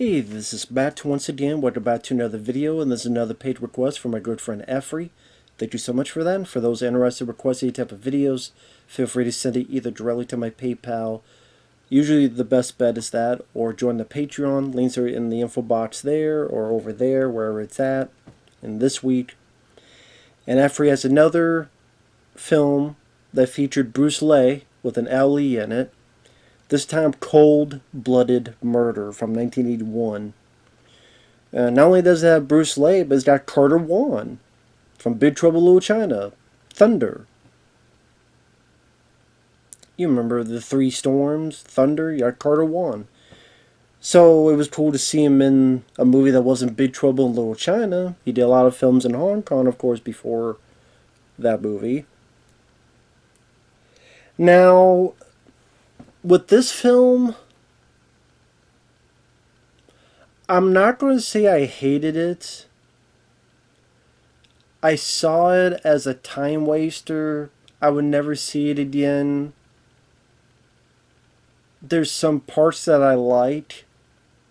Hey, this is Matt once again. Welcome back to another video, and this is another paid request from my good friend Efree. Thank you so much for that. And for those interested in requesting any type of videos, feel free to send it either directly to my PayPal. Usually the best bet is that, or join the Patreon. Links are in the info box there, or over there, wherever it's at, in this week. And Efree has another film that featured Bruce Lee with an L-E in it. This time, Cold-Blooded Murder from 1981. Not only does it have Bruce Lee, but it's got Carter Wan from Big Trouble in Little China, Thunder. You remember the Three Storms, Thunder? You got Carter Wan. So it was cool to see him in a movie that wasn't Big Trouble in Little China. He did a lot of films in Hong Kong, of course, before that movie. Now, with this film, I'm not going to say I hated it. I saw it as a time waster. I would never see it again. There's some parts that I like,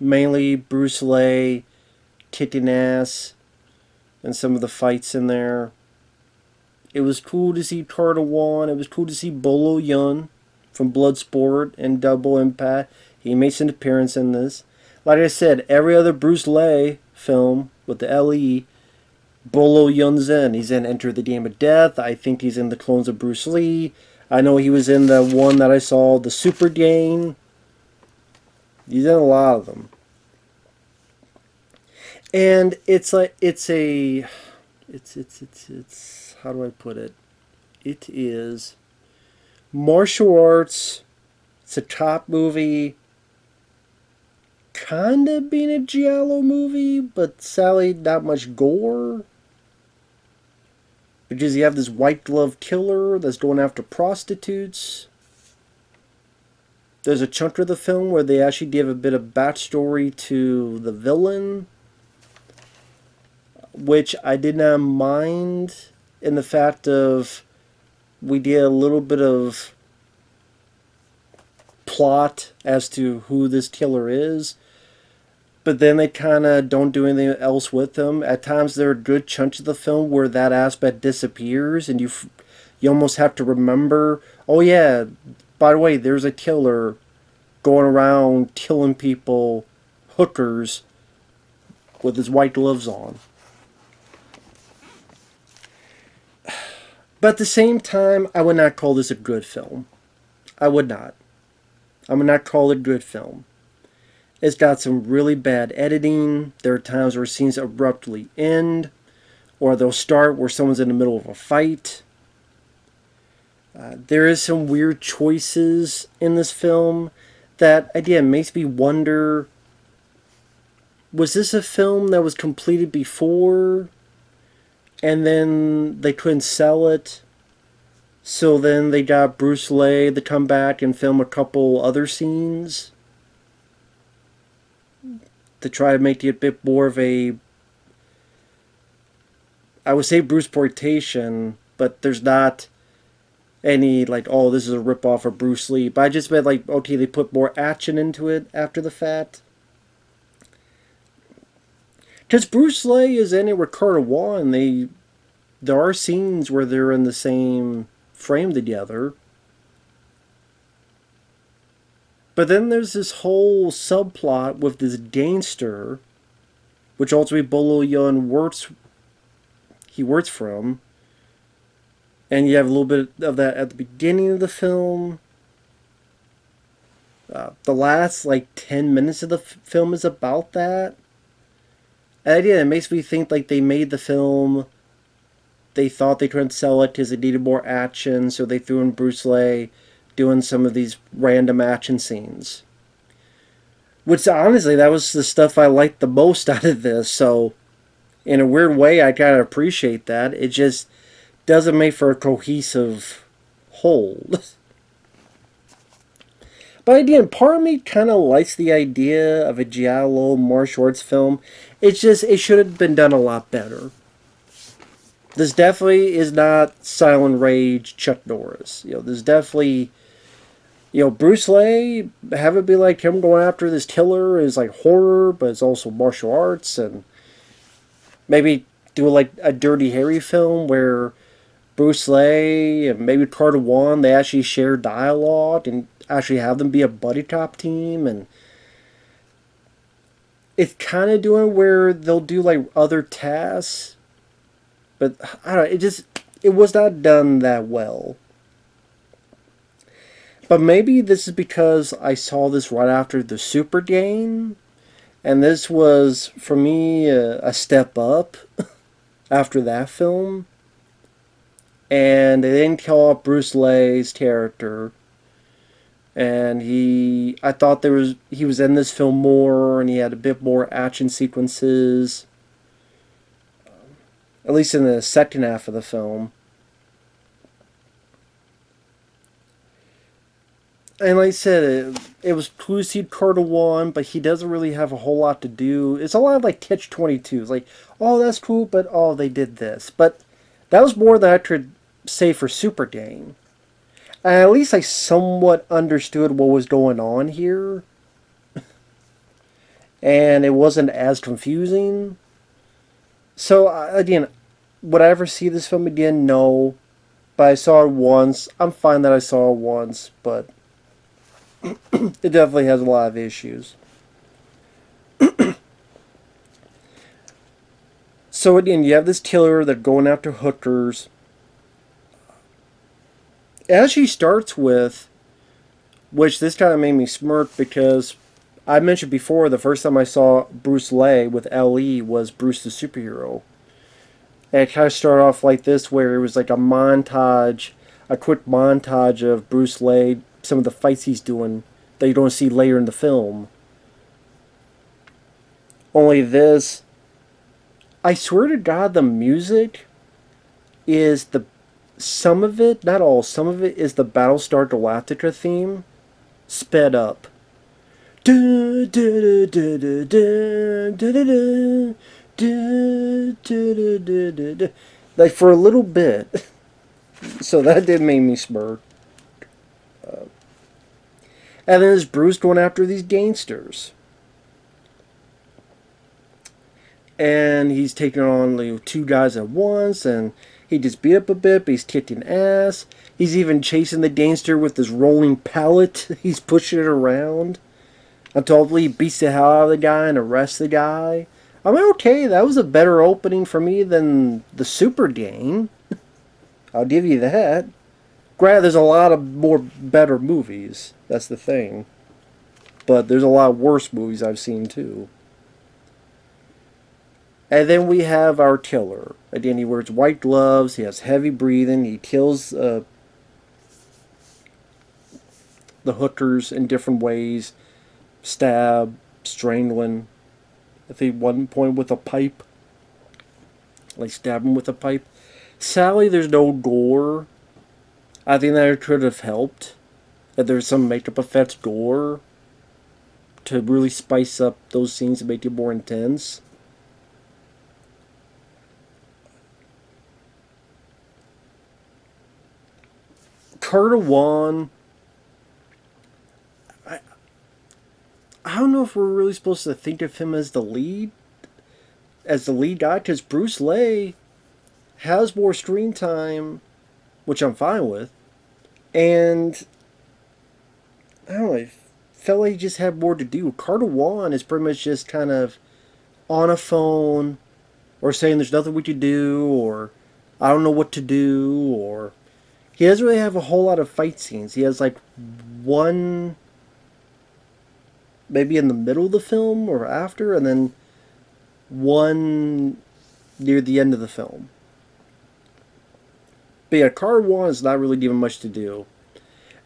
mainly Bruce Lee kicking ass and some of the fights in there. It was cool to see Carter Wan. It was cool to see Bolo Yun from Bloodsport and Double Impact. He makes an appearance in this. Like I said, every other Bruce Lee film with the L.E., Bolo Yun's in. He's in Enter the Game of Death. I think he's in the Clones of Bruce Lee. I know he was in the one that I saw, the Super Gang. He's in a lot of them. And it's like, it's how do I put it? It is martial arts. It's a cop movie. Kind of being a giallo movie, but sadly not much gore. Because you have this white glove killer that's going after prostitutes. There's a chunk of the film where they actually give a bit of backstory to the villain, which I did not mind, in the fact of we did a little bit of plot as to who this killer is, but then they kind of don't do anything else with them. At times there are good chunks of the film where that aspect disappears, and you almost have to remember, oh yeah, by the way, there's a killer going around killing people, hookers, with his white gloves on. But at the same time, I would not call this a good film. I would not. I would not call it a good film. It's got some really bad editing. There are times where scenes abruptly end, or they'll start where someone's in the middle of a fight. There is some weird choices in this film that, again, makes me wonder, was this a film that was completed before, and then they couldn't sell it, so then they got Bruce Lee to come back and film a couple other scenes to try to make it a bit more of a, I would say Bruceploitation, but there's not any like, oh, this is a ripoff of Bruce Lee. But I just meant like, okay, they put more action into it after the fact. Because Bruce Lee is in it with Carter Wan. There are scenes where they're in the same frame together. But then there's this whole subplot with this gangster, which ultimately Bolo Yun works from. And you have a little bit of that at the beginning of the film. The last, 10 minutes of the film is about that. And again, it makes me think like they made the film, they thought they couldn't sell it because it needed more action, so they threw in Bruce Lee doing some of these random action scenes. Which, honestly, that was the stuff I liked the most out of this, so in a weird way, I kind of appreciate that. It just doesn't make for a cohesive whole. But again, part of me kind of likes the idea of a giallo martial arts film. It's just, it should have been done a lot better. This definitely is not Silent Rage Chuck Norris. There's definitely Bruce Lee, have it be like him going after this killer is like horror, but it's also martial arts, and maybe do like a Dirty Harry film where Bruce Lee and maybe Carter One they actually share dialogue and actually have them be a buddy cop team, and it's kind of doing where they'll do like other tasks, but I don't know, it was not done that well. But maybe this is because I saw this right after the Super game, and this was for me a step up after that film. And they didn't kill off Bruce Lee's character, and I thought he was in this film more, and he had a bit more action sequences, at least in the second half of the film. And like I said, it was Seed Carter 1, but he doesn't really have a whole lot to do. It's a lot of like Catch 22. It's like, oh, that's cool, but oh, they did this. But that was more than I could say for Super Game. And at least I somewhat understood what was going on here. And it wasn't as confusing. So, again, would I ever see this film again? No. But I saw it once. I'm fine that I saw it once, but it definitely has a lot of issues. So again, you have this killer that's going after hookers. It actually starts with, which this kind of made me smirk because I mentioned before the first time I saw Bruce Lee with L.E. was Bruce the Superhero. And it kind of started off like this where it was like a montage, a quick montage of Bruce Lee, some of the fights he's doing that you don't see later in the film. Only this, I swear to God, the music is some of it, not all, some of it is the Battlestar Galactica theme sped up. Like for a little bit. So that did make me smirk. And then there's Bruce going after these gangsters. And he's taking on like, two guys at once, and he just beat up a bit, but he's kicking ass. He's even chasing the gangster with this rolling pallet. He's pushing it around until he beats the hell out of the guy and arrests the guy. I mean, okay, that was a better opening for me than the Super game. I'll give you that. Granted, there's a lot of more better movies. That's the thing. But there's a lot worse movies I've seen too. And then we have our killer. Again, he wears white gloves. He has heavy breathing. He kills the hookers in different ways. Stab, strangling. I think one point with a pipe. Like stab him with a pipe. Sadly, there's no gore. I think that could have helped. If there's some makeup effects gore to really spice up those scenes and make it more intense. Carter Wan, I don't know if we're really supposed to think of him as the lead guy, because Bruce Lee has more screen time, which I'm fine with, and I don't know, I felt like he just had more to do. Carter Wan is pretty much just kind of on a phone, or saying there's nothing we could do, or I don't know what to do, or he doesn't really have a whole lot of fight scenes. He has like one maybe in the middle of the film or after, and then one near the end of the film. But yeah, Carter Wan is not really given much to do.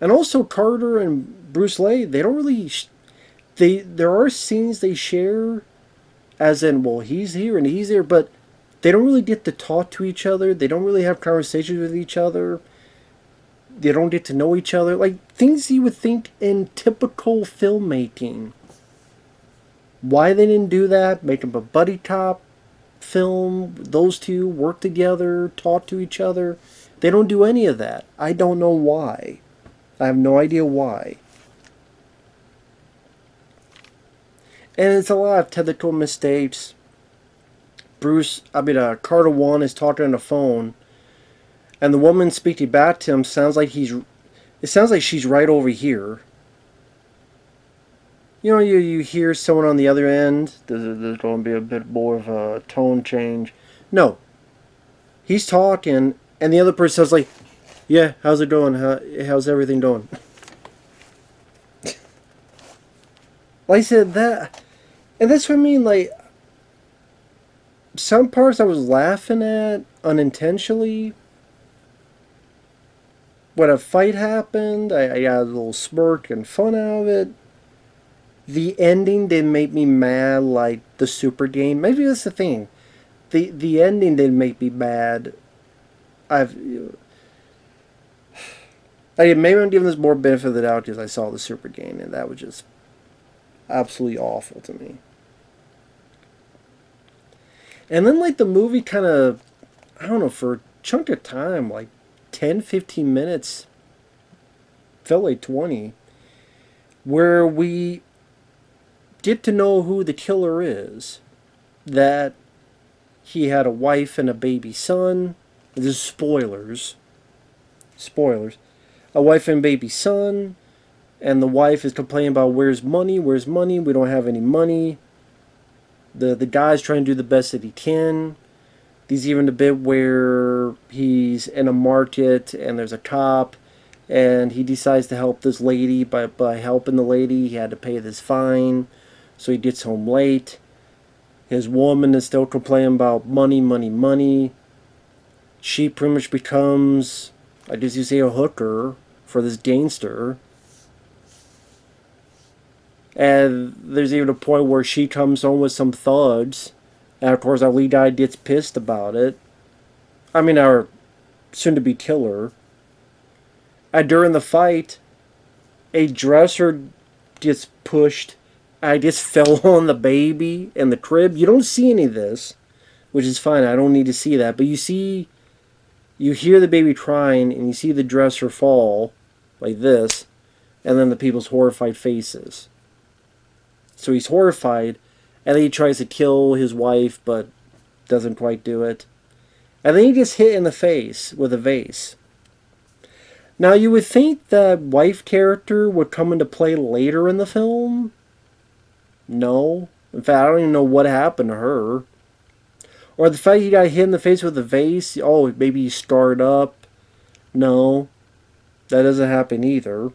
And also Carter and Bruce Lee, they don't really... there are scenes they share, as in, well, he's here and he's there, but they don't really get to talk to each other. They don't really have conversations with each other. They don't get to know each other. Like, things you would think in typical filmmaking. Why they didn't do that? Make them a buddy cop film. Those two work together, talk to each other. They don't do any of that. I don't know why. I have no idea why. And it's a lot of technical mistakes. Carter 1 is talking on the phone, and the woman speaking back to him sounds like it sounds like she's right over here. You know, you hear someone on the other end, there's going to be a bit more of a tone change. No. He's talking, and the other person sounds like, yeah, how's it going? How's everything going? Like I said, and that's what I mean, like, some parts I was laughing at unintentionally. When a fight happened, I got a little smirk and fun out of it. The ending didn't make me mad like the Super game. Maybe that's the thing. The ending didn't make me mad. Maybe I'm giving this more benefit of the doubt because I saw the Super game, and that was just absolutely awful to me. And then, like, the movie kind of, I don't know, for a chunk of time, like 10, 15 minutes, felt like 20, where we get to know who the killer is. That he had a wife and a baby son. This is spoilers. Spoilers. A wife and baby son, and the wife is complaining about where's money, we don't have any money. The guy's trying to do the best that he can. There's even a bit where he's in a market and there's a cop, and he decides to help this lady. By helping the lady, he had to pay this fine, so he gets home late. His woman is still complaining about money. She pretty much becomes, I guess you say, a hooker for this gangster. And there's even a point where she comes home with some thugs. And of course our lead guy gets pissed about it. I mean, our soon-to-be killer. And during the fight, a dresser gets pushed. I just fell on the baby in the crib. You don't see any of this, which is fine. I don't need to see that. But you hear the baby crying, and you see the dresser fall like this, and then the people's horrified faces. So he's horrified, and then he tries to kill his wife, but doesn't quite do it. And then he gets hit in the face with a vase. Now, you would think that wife character would come into play later in the film. No. In fact, I don't even know what happened to her. Or the fact he got hit in the face with a vase. Oh, maybe he scarred up. No. That doesn't happen either.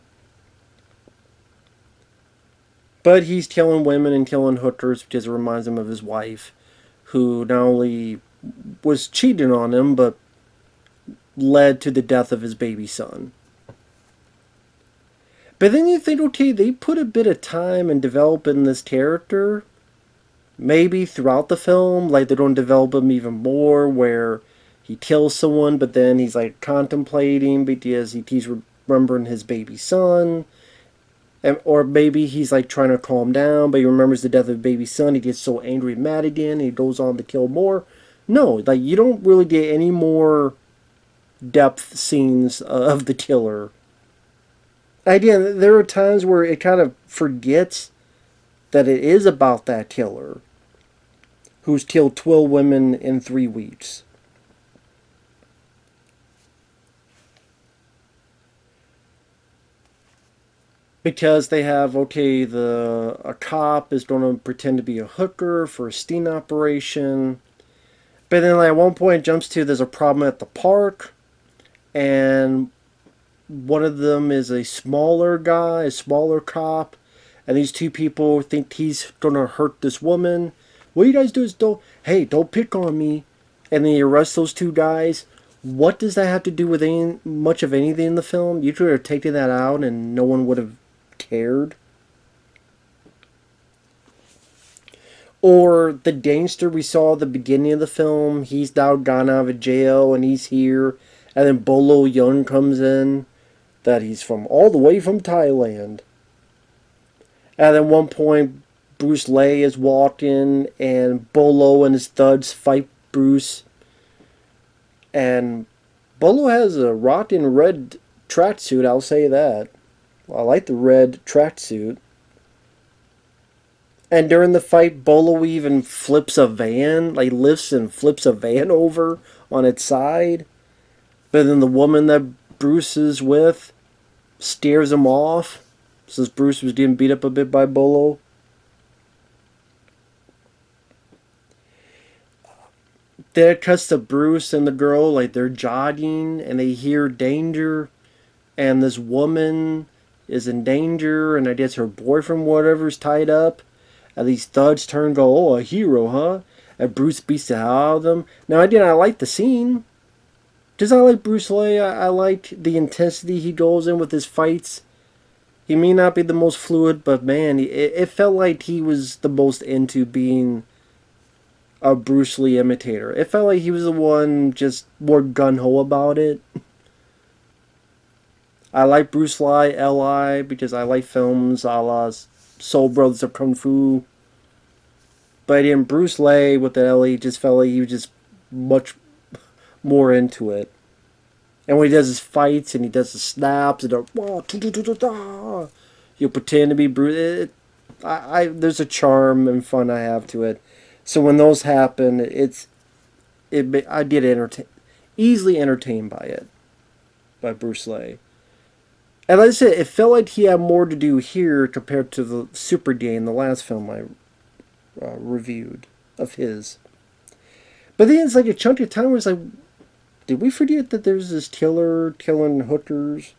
But he's killing women and killing hookers because it reminds him of his wife, who not only was cheating on him, but led to the death of his baby son. But then you think, okay, they put a bit of time in developing this character. Maybe throughout the film, like they don't develop him even more, where he kills someone, but then he's like contemplating because he keeps remembering his baby son. Or maybe he's like trying to calm down, but he remembers the death of his baby son. He gets so angry and mad again, and he goes on to kill more. No, like you don't really get any more depth scenes of the killer. Again, there are times where it kind of forgets that it is about that killer who's killed 12 women in 3 weeks. Because they have, okay, a cop is going to pretend to be a hooker for a sting operation. But then like, at one point it jumps to there's a problem at the park. And one of them is a smaller guy, a smaller cop. And these two people think he's going to hurt this woman. What you guys do is don't pick on me. And then you arrest those two guys. What does that have to do with much of anything in the film? You could have taken that out and no one would have cared. Or the gangster we saw at the beginning of the film, he's now gone out of jail and he's here, and then Bolo Young comes in, that he's from all the way from Thailand. And at one point Bruce Lee is walking and Bolo and his thugs fight Bruce, and Bolo has a rotten red tracksuit, I'll say that. I like the red tracksuit. And during the fight, Bolo even flips a van, like lifts and flips a van over on its side. But then the woman that Bruce is with steers him off. Says Bruce was getting beat up a bit by Bolo. Then it cuts to Bruce and the girl, like they're jogging and they hear danger. And this woman is in danger, and I guess her boyfriend, whatever's tied up. And these thugs turn and go, oh, a hero, huh? And Bruce beats the hell out of them. Now, again, I like the scene. Just I like Bruce Lee. I like the intensity he goes in with his fights. He may not be the most fluid, but man, it felt like he was the most into being a Bruce Lee imitator. It felt like he was the one just more gung-ho about it. I like Bruce Lee, L.I., because I like films a la Soul Brothers of Kung Fu. But in Bruce Lee with the L.E. just felt like he was just much more into it. And when he does his fights and he does the snaps and you pretend to be Bruce. There's a charm and fun I have to it. So when those happen, I get easily entertained by it, by Bruce Lee. And like I said, it felt like he had more to do here compared to the Super Game, the last film I reviewed of his. But then it's like a chunk of time where it's like, did we forget that there's this killer killing hookers?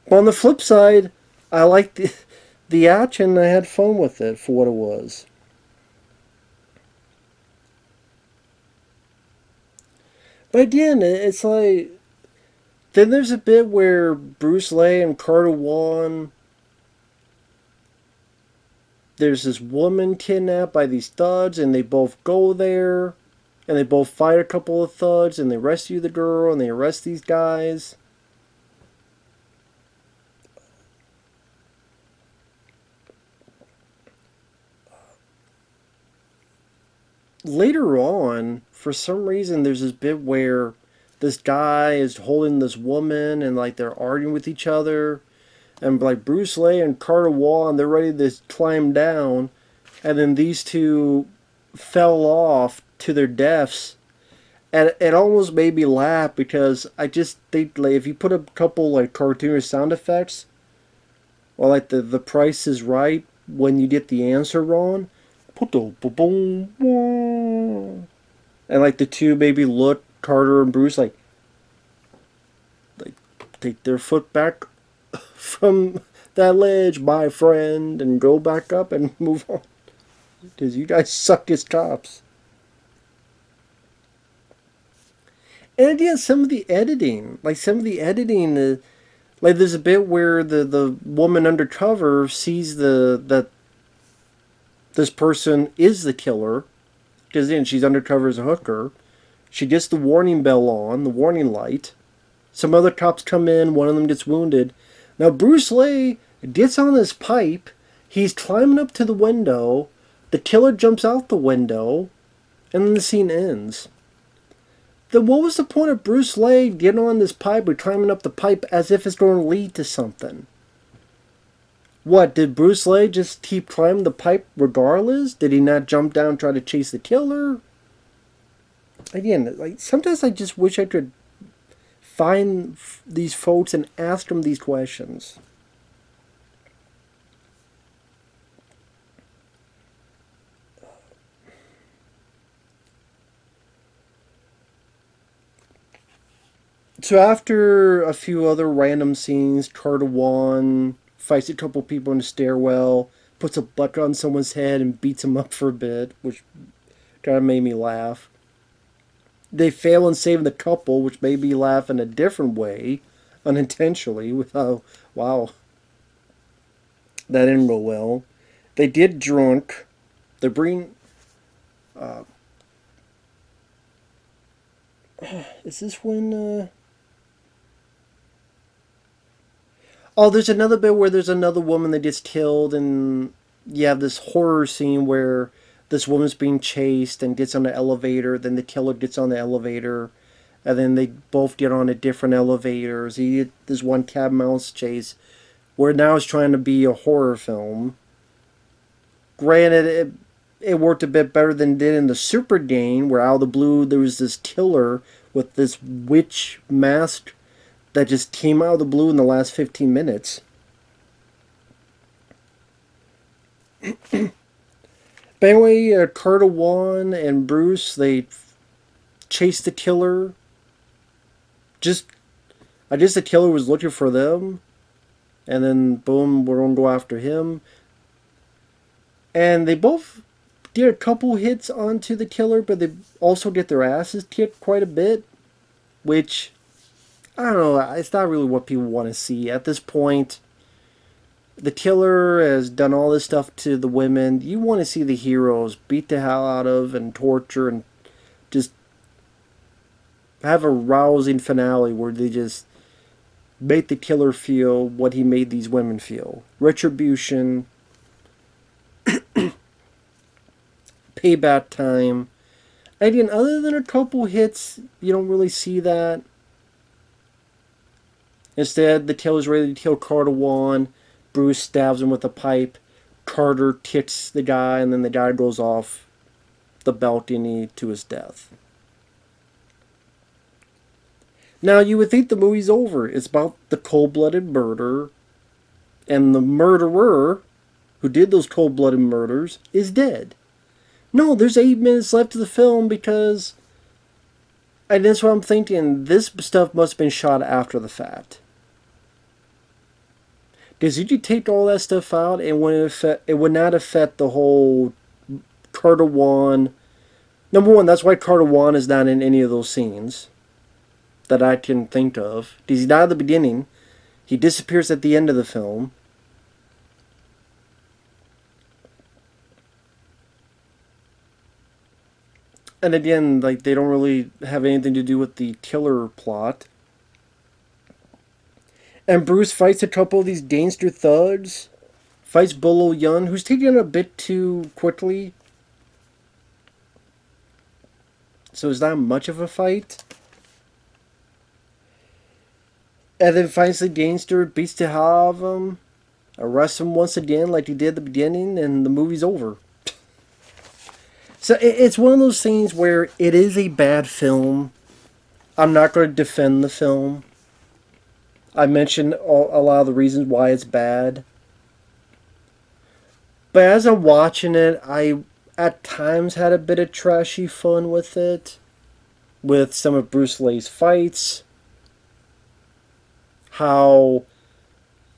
But on the flip side, I liked the action. I had fun with it for what it was. But again, it's like, then there's a bit where Bruce Lee and Carter Wan, there's this woman kidnapped by these thugs, and they both go there, and they both fight a couple of thugs, and they rescue the girl, and they arrest these guys. Later on, for some reason, there's this bit where this guy is holding this woman, and like they're arguing with each other, and like Bruce Lee and Carter Wall, and they're ready to climb down, and then these two fell off to their deaths, and it almost made me laugh because I just think like if you put a couple like cartoonish sound effects, or like the Price is Right when you get the answer wrong, and like the two maybe look Carter and Bruce like take their foot back from that ledge, my friend, and go back up and move on. Because you guys suck as cops. And again, some of the editing, like there's a bit where the woman undercover sees that this person is the killer, because then she's undercover as a hooker. She gets the warning bell on, the warning light. Some other cops come in, one of them gets wounded. Now Bruce Lee gets on this pipe, he's climbing up to the window, the killer jumps out the window, and then the scene ends. Then what was the point of Bruce Lee getting on this pipe or climbing up the pipe as if it's going to lead to something? What, did Bruce Lee just keep climbing the pipe regardless? Did he not jump down and try to chase the killer? Again, like sometimes I just wish I could find these folks and ask them these questions. So after a few other random scenes, Carter Wan fights a couple people in the stairwell, puts a bucket on someone's head and beats him up for a bit, which kind of made me laugh. They fail in saving the couple, which made me laugh in a different way, unintentionally, with how, wow, that didn't go well. They did drunk. They bring, is this when, oh, there's another bit where there's another woman that gets killed, and you have this horror scene where this woman's being chased and gets on the elevator, then the killer gets on the elevator, and then they both get on a different elevators. There's one cat mouse chase where now it's trying to be a horror film. Granted, it worked a bit better than it did in the Super Dane, where out of the blue there was this killer with this witch mask that just came out of the blue in the last 15 minutes. But anyway, Carter Juan and Bruce, they chase the killer. I guess the killer was looking for them. And then, boom, we're going to go after him. And they both get a couple hits onto the killer, but they also get their asses kicked quite a bit. Which, I don't know, it's not really what people want to see. At this point, the killer has done all this stuff to the women. You want to see the heroes beat the hell out of and torture and just have a rousing finale where they just make the killer feel what he made these women feel. Retribution, payback time. Again, other than a couple hits, you don't really see that. Instead, the killer's ready to kill Carter Juan. Bruce stabs him with a pipe. Carter kicks the guy, and then the guy goes off the balcony to his death. Now, you would think the movie's over. It's about the cold-blooded murder, and the murderer, who did those cold-blooded murders, is dead. No, there's 8 minutes left of the film because, and that's what I'm thinking, this stuff must have been shot after the fact. Because you could take all that stuff out, and it would not affect the whole Carter Juan. Number one, that's why Carter Juan is not in any of those scenes that I can think of. Because he's not at the beginning. He disappears at the end of the film. And again, like, they don't really have anything to do with the killer plot. And Bruce fights a couple of these gangster thugs. Fights Bolo Yun, who's taking it a bit too quickly. So it's not much of a fight. And then fights the gangster, beats the hell out of him. Arrests him once again like he did at the beginning, and the movie's over. So it's one of those things where it is a bad film. I'm not going to defend the film. I mentioned a lot of the reasons why it's bad. But as I'm watching it, I at times had a bit of trashy fun with it. With some of Bruce Lee's fights. How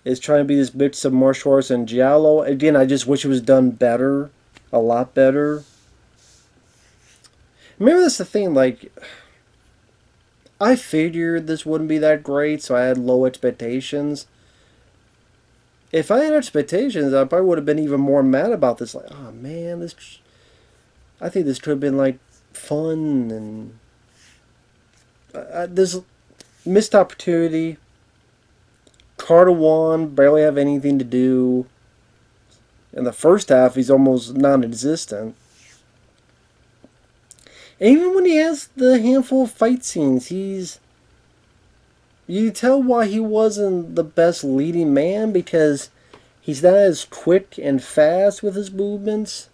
it's trying to be this mix of martial arts and giallo. Again, I just wish it was done better. A lot better. Maybe that's the thing, like, I figured this wouldn't be that great, so I had low expectations. If I had expectations, I probably would have been even more mad about this. Like, oh man, I think this could have been, like, fun, and this missed opportunity. Carter Juan barely have anything to do. In the first half, he's almost non-existent. And even when he has the handful of fight scenes, you can tell why he wasn't the best leading man, because he's not as quick and fast with his movements.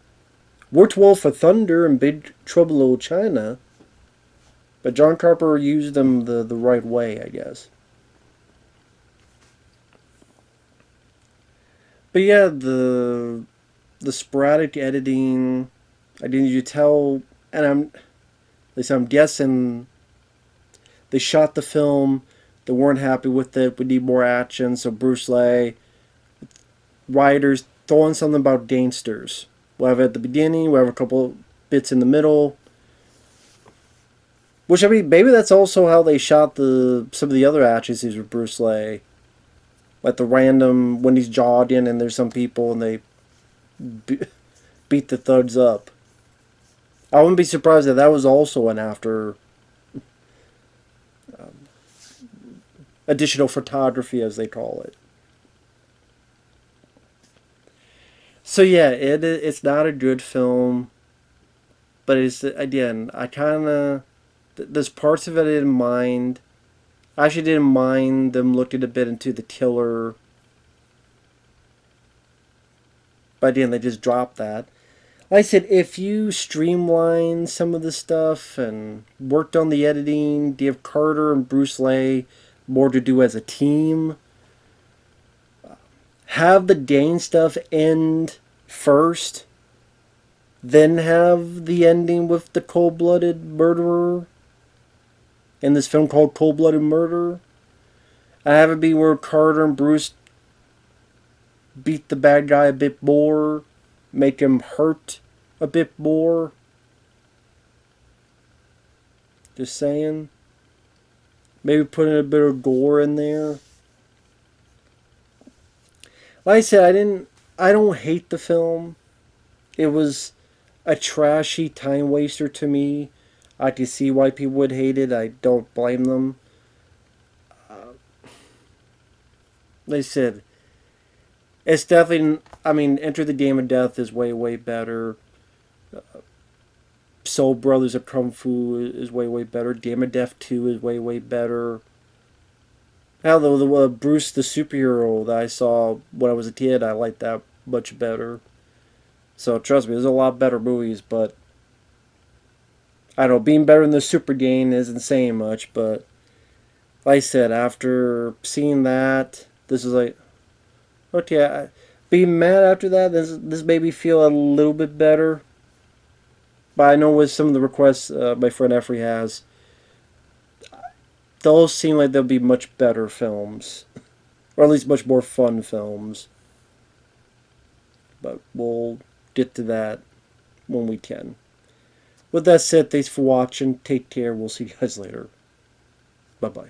Worked well for Thunder and Big Trouble in Little China, but John Carpenter used them the right way, I guess. But yeah, the sporadic editing, I didn't you tell, and I'm guessing they shot the film, they weren't happy with it, we need more action, so Bruce Lee, writers, throw in something about gangsters. We'll have it at the beginning, we'll have a couple bits in the middle. Which, I mean, maybe that's also how they shot some of the other action scenes with Bruce Lee. Like the random, when he's jogging and there's some people and they beat the thugs up. I wouldn't be surprised if that was also an after additional photography, as they call it. So yeah, it's not a good film, but it's, again, I kind of There's parts of it I didn't mind. I actually didn't mind them looking a bit into the killer. But again, they just dropped that. Like I said, if you streamline some of the stuff and worked on the editing, give Carter and Bruce Leigh more to do as a team, have the Dane stuff end first, then have the ending with the cold-blooded murderer in this film called Cold-Blooded Murder. I have it be where Carter and Bruce beat the bad guy a bit more, make him hurt a bit more. Just saying. Maybe put in a bit of gore in there. Like I said, I don't hate the film. It was a trashy time waster to me. I can see why people would hate it. I don't blame them. Like I said, it's definitely, I mean, Enter the Game of Death is way, way better. Soul Brothers of Kung Fu is way, way better. Game of Death 2 is way, way better. Now, the Bruce the Superhero that I saw when I was a kid, I liked that much better. So, trust me, there's a lot better movies, but I don't know, being better than the Super Dane isn't saying much, but like I said, after seeing that, this is like, okay, being mad after that, this made me feel a little bit better. But I know with some of the requests my friend Efree has, those seem like they'll be much better films. Or at least much more fun films. But we'll get to that when we can. With that said, thanks for watching. Take care. We'll see you guys later. Bye-bye.